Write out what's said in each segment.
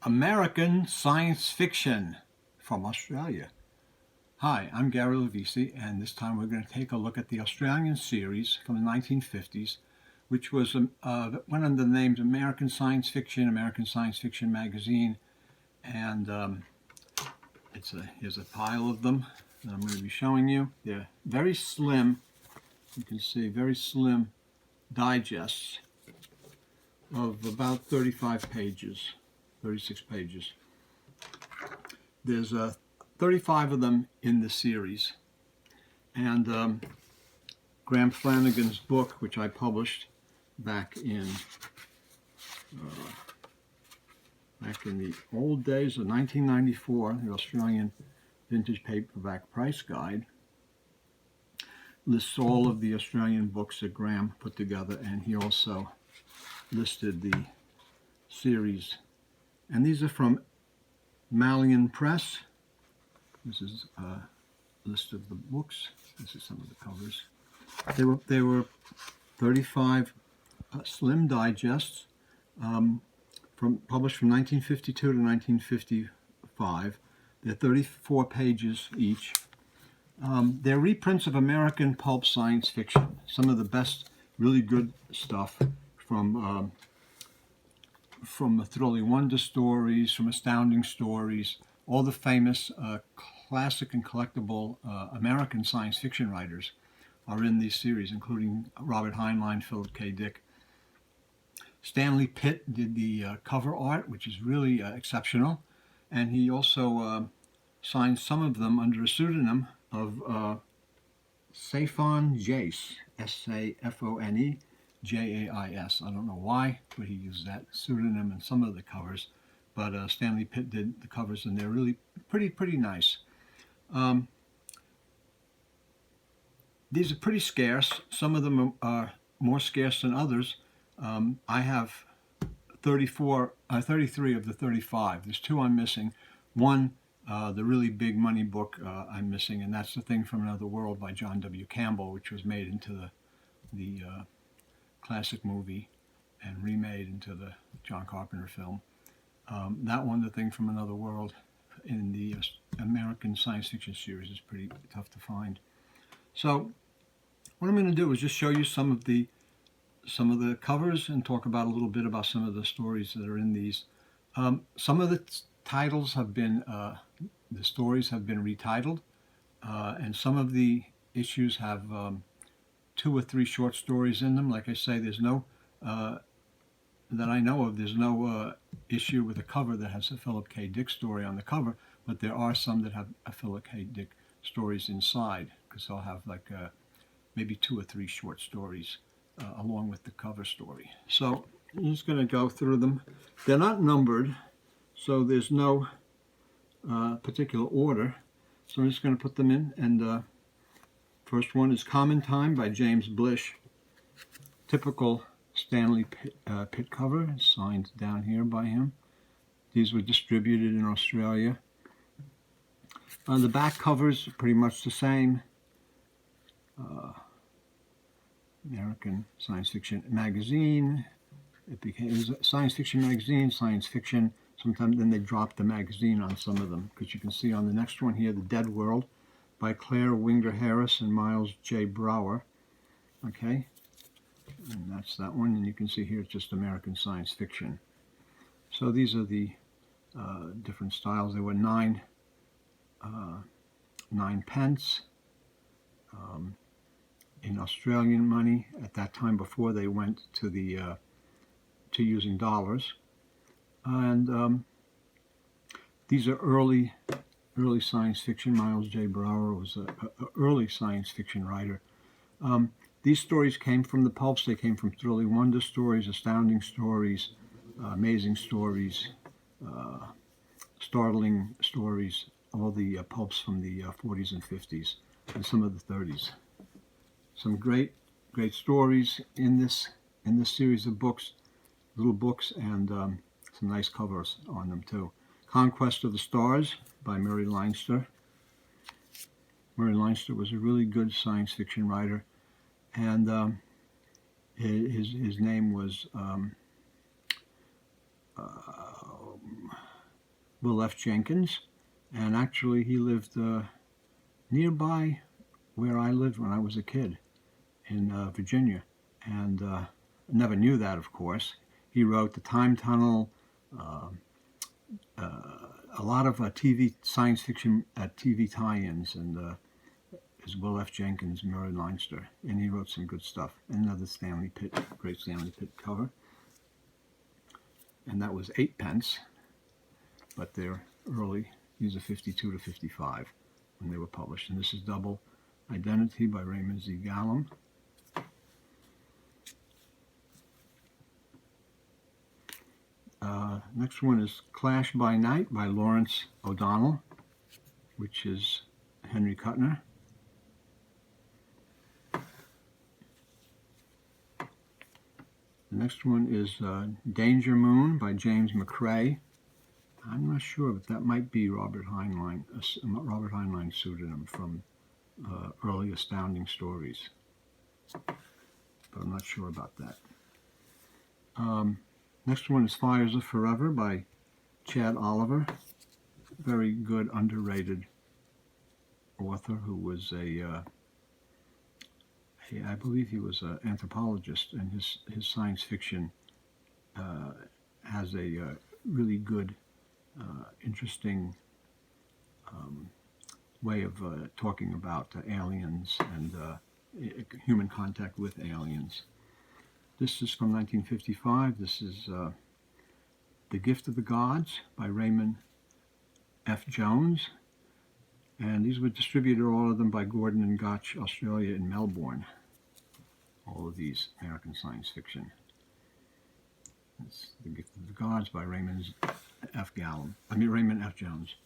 American science fiction from Australia. Hi, I'm Gary Levisi, and this time we're going to take a look at the Australian series from the 1950s, which was went under the names American Science Fiction Magazine, and here's a pile of them that I'm going to be showing you. They're very slim. You can see very slim digests of about 35 pages. 36 pages. There's 35 of them in the series, and Graham Flanagan's book, which I published back in the old days of 1994, the Australian Vintage Paperback Price Guide, lists all of the Australian books that Graham put together, and he also listed the series. And these are from Mallion Press. This is a list of the books. This is some of the covers. They were 35 slim digests, published from 1952 to 1955. They're 34 pages each. They're reprints of American pulp science fiction. Some of the best, really good stuff from the Thrilling Wonder stories, from Astounding Stories, all the famous classic and collectible American science fiction writers are in these series, including Robert Heinlein, Philip K. Dick. Stanley Pitt did the cover art, which is really exceptional, and he also signed some of them under a pseudonym of Safon Jais, S-A-F-O-N-E, J-A-I-S. I don't know why, but he used that pseudonym in some of the covers. But Stanley Pitt did the covers, and they're really pretty nice. These are pretty scarce. Some of them are more scarce than others. I have 33 of the 35. There's two I'm missing. One, the really big money book I'm missing, and that's The Thing from Another World by John W. Campbell, which was made into the classic movie and remade into the John Carpenter film. That one, The Thing from Another World, in the American science fiction series, is pretty tough to find. So what I'm going to do is just show you some of the covers and talk about a little bit about some of the stories that are in these. Some of the titles have been, the stories have been retitled, and some of the issues have 2 or 3 short stories in them. Like I say, there's no, that I know of, there's no issue with a cover that has a Philip K. Dick story on the cover, but there are some that have a Philip K. Dick stories inside, because they'll have like maybe 2 or 3 short stories along with the cover story. So I'm just going to go through them. They're not numbered, so there's no particular order. So I'm just going to put them in, and first one is Common Time by James Blish. Typical Stanley Pitt cover, signed down here by him. These were distributed in Australia. The back covers are pretty much the same. American Science Fiction Magazine. It was a Science Fiction Magazine, Science Fiction. Sometimes then they dropped the magazine on some of them, because you can see on the next one here, The Dead World by Claire Winger Harris and Miles J. Brower. Okay, and that's that one, and you can see here it's just American Science Fiction. So these are the different styles. There were 9 pence in Australian money at that time, before they went to the to using dollars. And these are early science fiction. Miles J. Brower was an early science fiction writer. These stories came from the pulps. They came from Thrilling Wonder stories, Astounding Stories, Amazing Stories, Startling Stories, all the pulps from the 40s and 50s, and some of the 30s. Some great stories in this series of books, little books, and some nice covers on them too. Conquest of the Stars by Murray Leinster. Murray Leinster was a really good science fiction writer, and his name was Will F. Jenkins, and actually he lived nearby where I lived when I was a kid in Virginia, and never knew that, of course. He wrote The Time Tunnel, a lot of TV science fiction TV tie-ins, and is Will F. Jenkins, Murray Leinster, and he wrote some good stuff. Another Stanley Pitt, great Stanley Pitt cover, and that was 8p, but they're early. These are 52 to 55 when they were published, and this is Double Identity by Raymond Z. Gallum. Next one is Clash by Night by Lawrence O'Donnell, which is Henry Kuttner. The next one is Danger Moon by James McCrae. I'm not sure, but that might be Robert Heinlein's pseudonym from early Astounding Stories, but I'm not sure about that. Next one is Fireza Forever by Chad Oliver. Very good, underrated author who was I believe he was an anthropologist, and his science fiction has a really good, interesting way of talking about aliens and human contact with aliens. This is from 1955. This is The Gift of the Gods by Raymond F. Jones. And these were distributed, all of them, by Gordon and Gotch, Australia, in Melbourne. All of these American science fiction. It's The Gift of the Gods by Raymond F. Jones.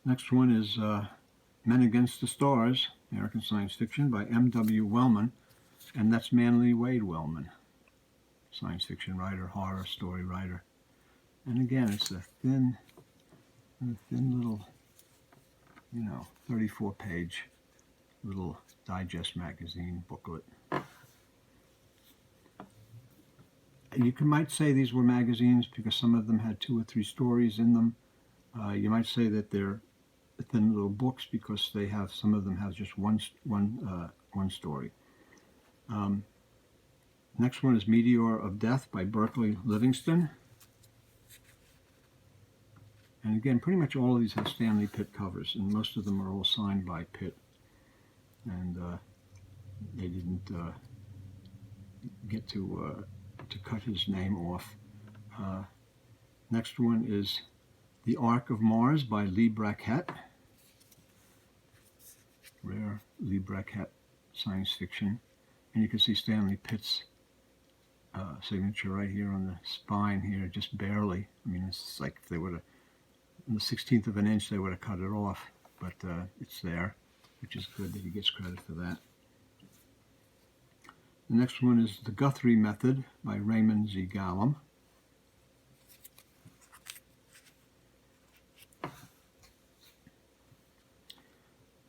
Next one is Men Against the Stars, American science fiction by M.W. Wellman. And that's Manly Wade Wellman, science fiction writer, horror story writer. And again, it's a thin little, 34-page little digest magazine booklet. You might say these were magazines because some of them had 2 or 3 stories in them. You might say that they're thin little books because some of them have just one story. Next one is Meteor of Death by Berkeley Livingston. And again, pretty much all of these have Stanley Pitt covers, and most of them are all signed by Pitt. And they didn't get to cut his name off. Next one is The Ark of Mars by Lee Brackett. Rare Lee Brackett science fiction. And you can see Stanley Pitt's signature right here on the spine here, just barely. I mean, it's like if they would have, in the 16th of an inch, they would have cut it off. But it's there, which is good that he gets credit for that. The next one is The Guthrie Method by Raymond Z. Gallum.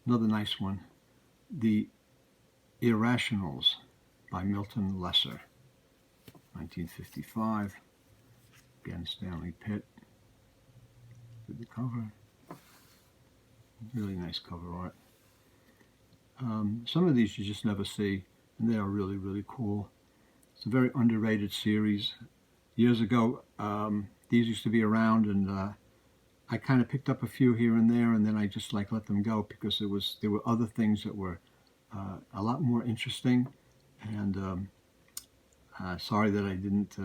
Another nice one, The Irrationals by Milton Lesser, 1955. Again, Stanley Pitt with the cover. Really nice cover art. Some of these you just never see, and they are really, really cool. It's a very underrated series. Years ago, these used to be around, and I kind of picked up a few here and there, and then I just let them go because there were other things that were a lot more interesting. And sorry that I didn't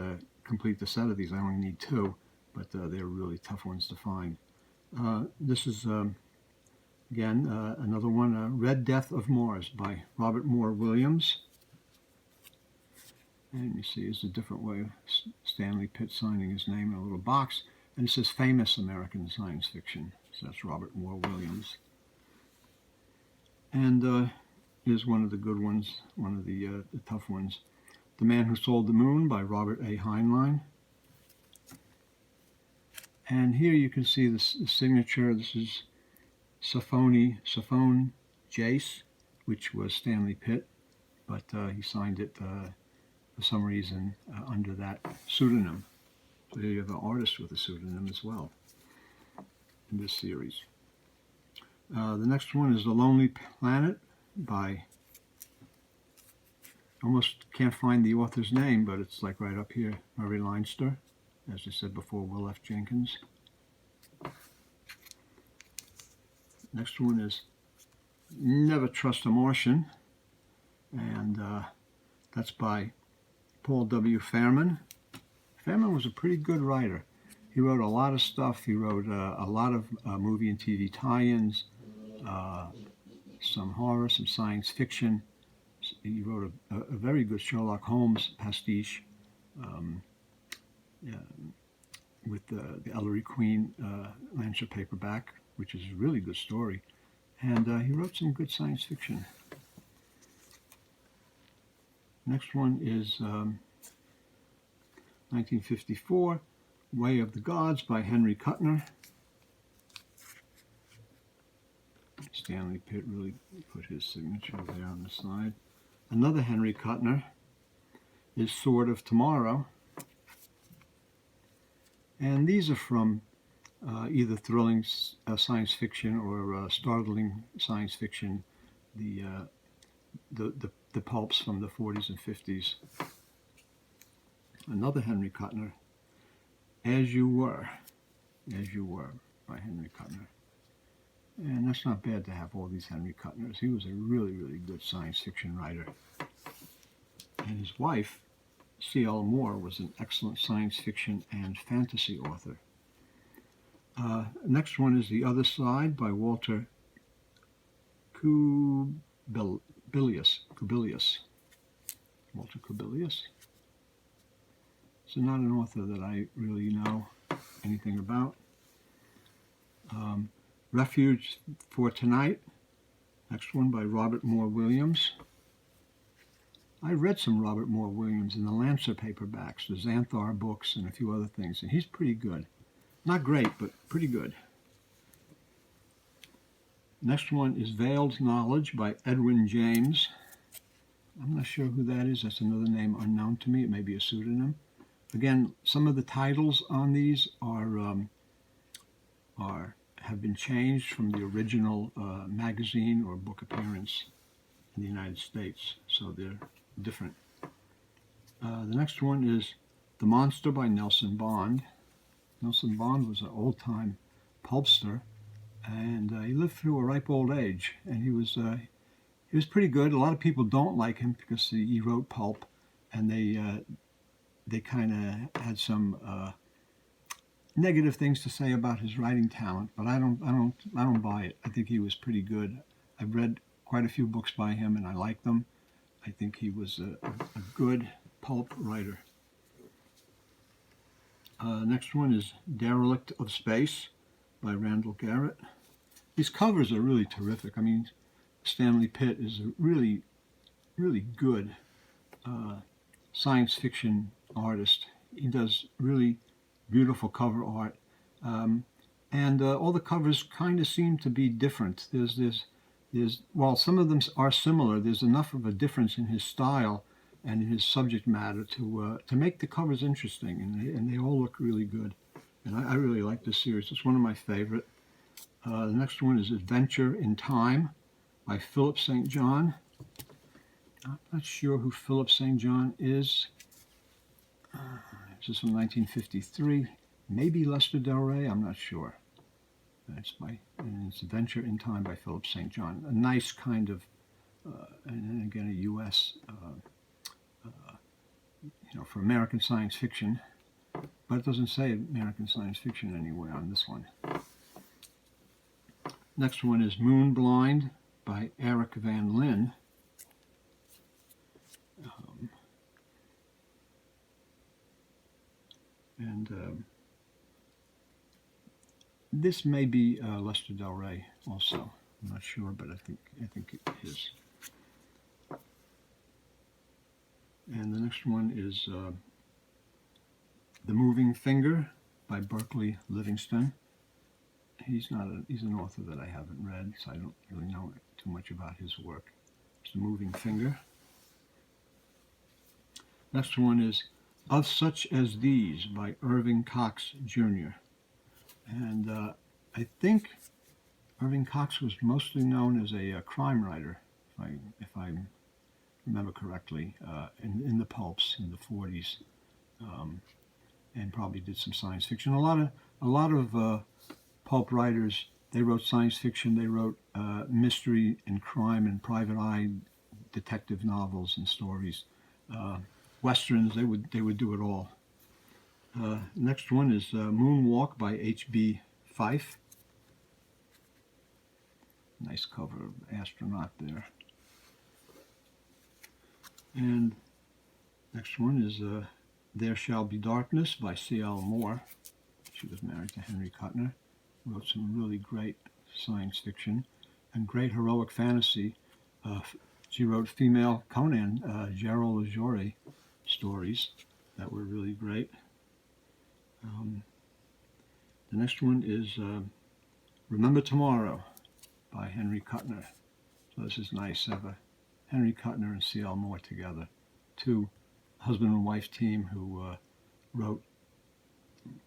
complete the set of these. I only need 2, but they're really tough ones to find. This is again another one, Red Death of Mars by Robert Moore Williams. And you see, it's a different way of Stanley Pitt signing his name in a little box. And it says Famous American Science Fiction. So that's Robert Moore Williams. And here's one of the good ones, one of the tough ones. The Man Who Sold the Moon by Robert A. Heinlein. And here you can see the signature. This is Sophone Jace, which was Stanley Pitt, but he signed it for some reason under that pseudonym. So here you have an artist with a pseudonym as well in this series. The next one is The Lonely Planet by, almost can't find the author's name, but it's like right up here, Murray Leinster, as I said before, Will F. Jenkins. Next one is Never Trust a Martian, and that's by Paul W. Fairman. Fairman was a pretty good writer. He wrote a lot of stuff. He wrote a lot of movie and TV tie-ins, some horror, some science fiction. He wrote a very good Sherlock Holmes pastiche with the Ellery Queen Lancashire paperback, which is a really good story. And he wrote some good science fiction. Next one is 1954, Way of the Gods by Henry Kuttner. Stanley Pitt really put his signature there on the side. Another Henry Kuttner is Sword of Tomorrow. And these are from either thrilling science fiction or startling science fiction, the pulps from the 40s and 50s. Another Henry Kuttner, As You Were by Henry Kuttner. And that's not bad to have all these Henry Kuttners. He was a really, really good science fiction writer. And his wife, C.L. Moore, was an excellent science fiction and fantasy author. Next one is The Other Side by Walter Kubilius. Walter Kubilius. So not an author that I really know anything about. Refuge for Tonight. Next one by Robert Moore Williams. I read some Robert Moore Williams in the Lancer paperbacks, the Xanthar books, and a few other things, and he's pretty good. Not great, but pretty good. Next one is Veiled Knowledge by Edwin James. I'm not sure who that is. That's another name unknown to me. It may be a pseudonym. Again, some of the titles on these have been changed from the original magazine or book appearance in the United States, so they're different. The next one is The Monster by Nelson Bond. Nelson Bond was an old-time pulpster, and he lived through a ripe old age, and he was pretty good. A lot of people don't like him because he wrote pulp, and they kind of had some negative things to say about his writing talent, but I don't buy it. I think he was pretty good. I've read quite a few books by him, and I like them. I think he was a good pulp writer. Next one is Derelict of Space by Randall Garrett. These covers are really terrific. I mean, Stanley Pitt is a really, really good science fiction artist. He does really beautiful cover art. And all the covers kind of seem to be different. While some of them are similar, there's enough of a difference in his style and in his subject matter to make the covers interesting, and they all look really good. And I really like this series. It's one of my favorite. The next one is Adventure in Time by Philip St. John. I'm not sure who Philip St. John is. This is from 1953. Maybe Lester Del Rey, I'm not sure. It's Adventure in Time by Philip St. John. A nice kind of, and again, a U.S., for American science fiction, but it doesn't say American science fiction anywhere on this one. Next one is Moon Blind by Eric Van Lin. This may be Lester Del Rey also. I'm not sure, but I think it is. And the next one is The Moving Finger by Berkeley Livingston. He's an author that I haven't read, so I don't really know too much about his work. It's The Moving Finger. Next one is Of Such as These by Irving Cox Jr. And I think Irving Cox was mostly known as a crime writer, if I remember correctly, in the pulps in the 40s, and probably did some science fiction. A lot of pulp writers, they wrote science fiction. They wrote mystery and crime and private eye detective novels and stories, westerns. They would do it all. Next one is Moonwalk by H.B. Fife. Nice cover of astronaut there. And next one is There Shall Be Darkness by C.L. Moore. She was married to Henry Kuttner. Wrote some really great science fiction and great heroic fantasy. She wrote female Conan, Gerald Azure stories that were really great. The next one is Remember Tomorrow by Henry Kuttner. So this is nice. Have a Henry Kuttner and C.L. Moore together. Two husband and wife team who wrote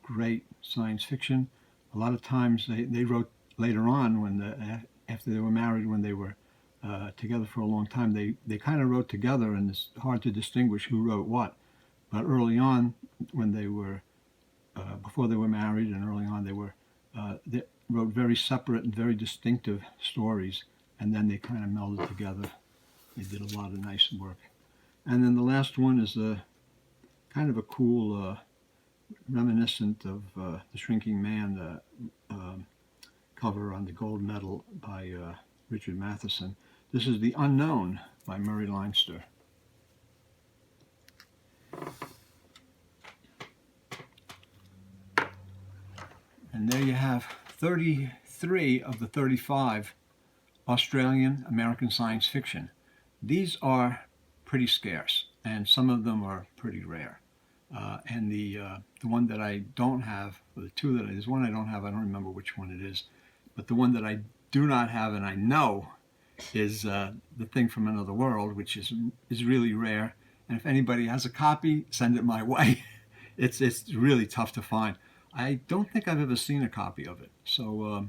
great science fiction. A lot of times they wrote later on after they were married, when they were together for a long time, they kind of wrote together, and it's hard to distinguish who wrote what. But early on, when they were before they were married, and early on they wrote very separate and very distinctive stories, and then they kind of melded together. They did a lot of nice work. And then the last one is kind of a cool, reminiscent of The Shrinking Man cover on the gold medal by Richard Matheson. This is The Unknown by Murray Leinster. And there you have 33 of the 35 Australian American science fiction. These are pretty scarce, and some of them are pretty rare. And the one that I don't have, or the two that there's one I don't have, I don't remember which one it is, but the one that I do not have and I know is The Thing from Another World, which is really rare. And if anybody has a copy, send it my way. It's really tough to find. I don't think I've ever seen a copy of it. So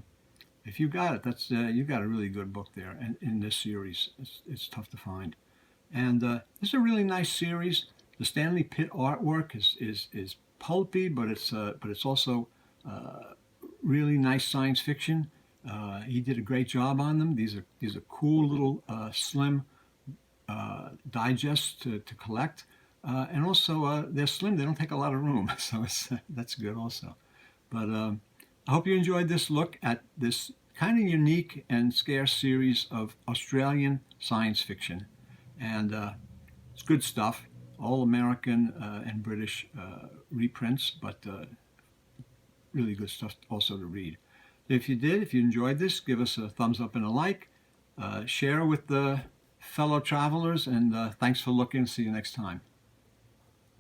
if you got it, that's you've got a really good book there. And in this series, it's tough to find. And this is a really nice series. The Stanley Pitt artwork is pulpy, but it's also really nice science fiction. He did a great job on them. These are cool little slim digests to collect. And also, they're slim. They don't take a lot of room, so that's good also. But I hope you enjoyed this look at this kind of unique and scarce series of Australian science fiction. And it's good stuff, all American and British reprints, but really good stuff also to read. If you enjoyed this, give us a thumbs up and a like. Share with the fellow travelers, and thanks for looking. See you next time.